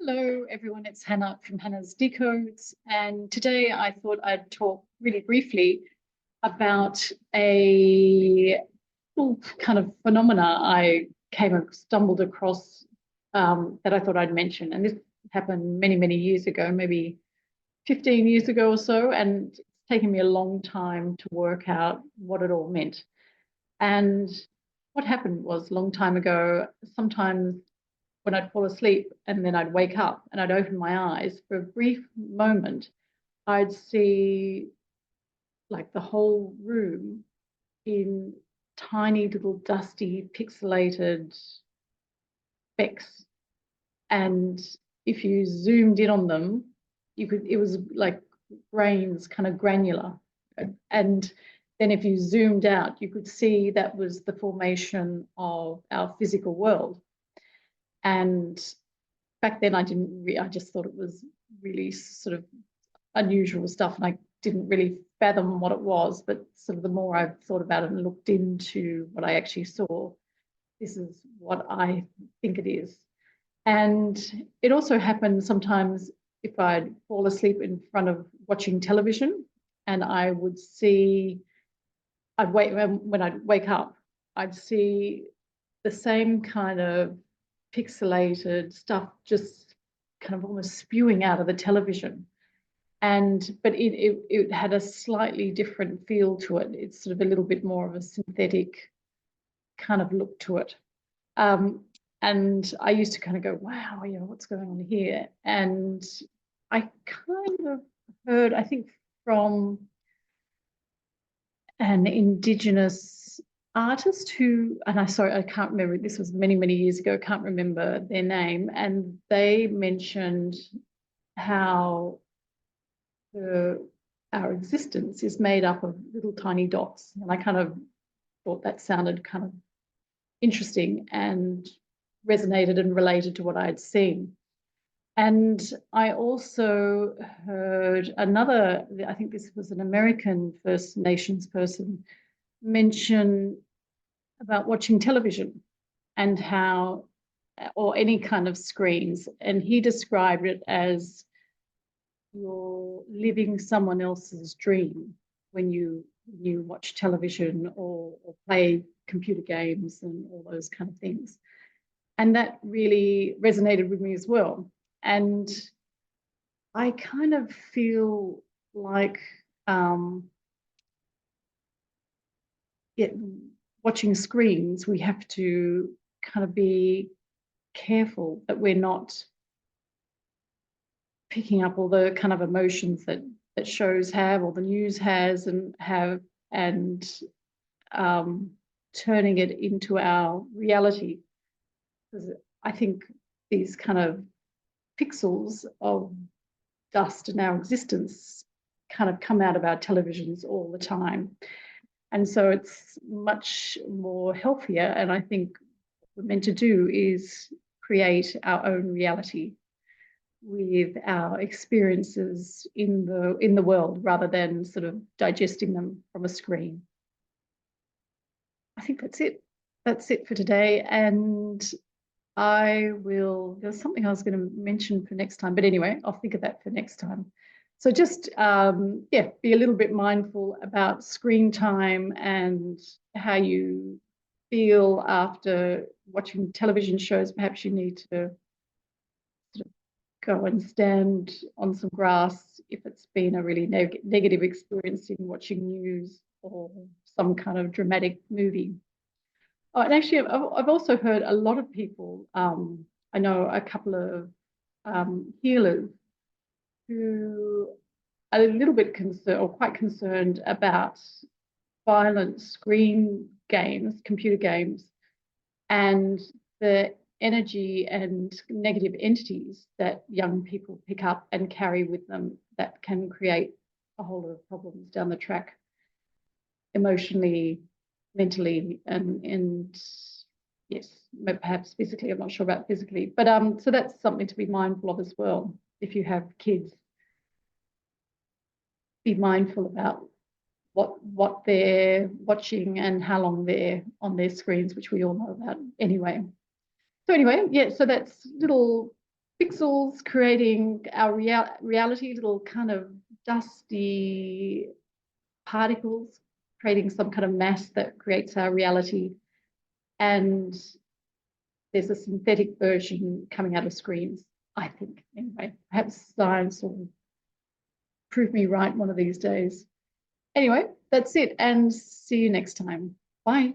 Hello, everyone. It's Hannah from Hannah's Decodes. And today I thought I'd talk really briefly about a little kind of phenomena I stumbled across that I thought I'd mention. And this happened many, many years ago, maybe 15 years ago or so. And it's taken me a long time to work out what it all meant. And what happened was a long time ago, sometimes when I'd fall asleep and then I'd wake up and I'd open my eyes for a brief moment, I'd see like the whole room in tiny little dusty pixelated specks. And if you zoomed in on them, it was like grains, kind of granular. And then if you zoomed out, you could see that was the formation of our physical world. And back then I just thought it was really sort of unusual stuff, and I didn't really fathom what it was. But sort of the more I've thought about it and looked into what I actually saw, this is what I think it is. And it also happened sometimes if I'd fall asleep in front of watching television, and when I'd wake up, I'd see the same kind of pixelated stuff just kind of almost spewing out of the television. But it had a slightly different feel to it. It's sort of a little bit more of a synthetic kind of look to it. And I used to kind of go, wow, what's going on here? And I kind of heard, I think, from an Indigenous artist and I can't remember, this was many, many years ago, can't remember their name, and they mentioned how our existence is made up of little tiny dots. And I kind of thought that sounded kind of interesting and resonated and related to what I had seen. And I also heard another, I think this was an American First Nations person, mention about watching television and how, or any kind of screens, and he described it as you're living someone else's dream when you watch television or play computer games and all those kind of things. And that really resonated with me as well. And I kind of feel like watching screens, we have to kind of be careful that we're not picking up all the kind of emotions that shows have, or the news has and turning it into our reality. Because I think these kind of pixels of dust in our existence kind of come out of our televisions all the time. And so it's much more healthier. And I think what we're meant to do is create our own reality with our experiences in the world, rather than sort of digesting them from a screen. I think that's it. That's it for today. And there's something I was going to mention for next time, but anyway, I'll think of that for next time. So just, be a little bit mindful about screen time and how you feel after watching television shows. Perhaps you need to sort of go and stand on some grass if it's been a really negative experience in watching news or some kind of dramatic movie. Oh, and actually, I've also heard a lot of people, I know a couple of healers who are a little bit concerned, or quite concerned, about violent screen games, computer games, and the energy and negative entities that young people pick up and carry with them that can create a whole lot of problems down the track, emotionally, mentally, and yes, perhaps physically. I'm not sure about physically, but so that's something to be mindful of as well. If you have kids, be mindful about what they're watching and how long they're on their screens, which we all know about anyway. So anyway, yeah, so that's little pixels creating our reality, little kind of dusty particles, creating some kind of mass that creates our reality. And there's a synthetic version coming out of screens, I think. Anyway, perhaps science will prove me right one of these days. Anyway, that's it, and see you next time. Bye.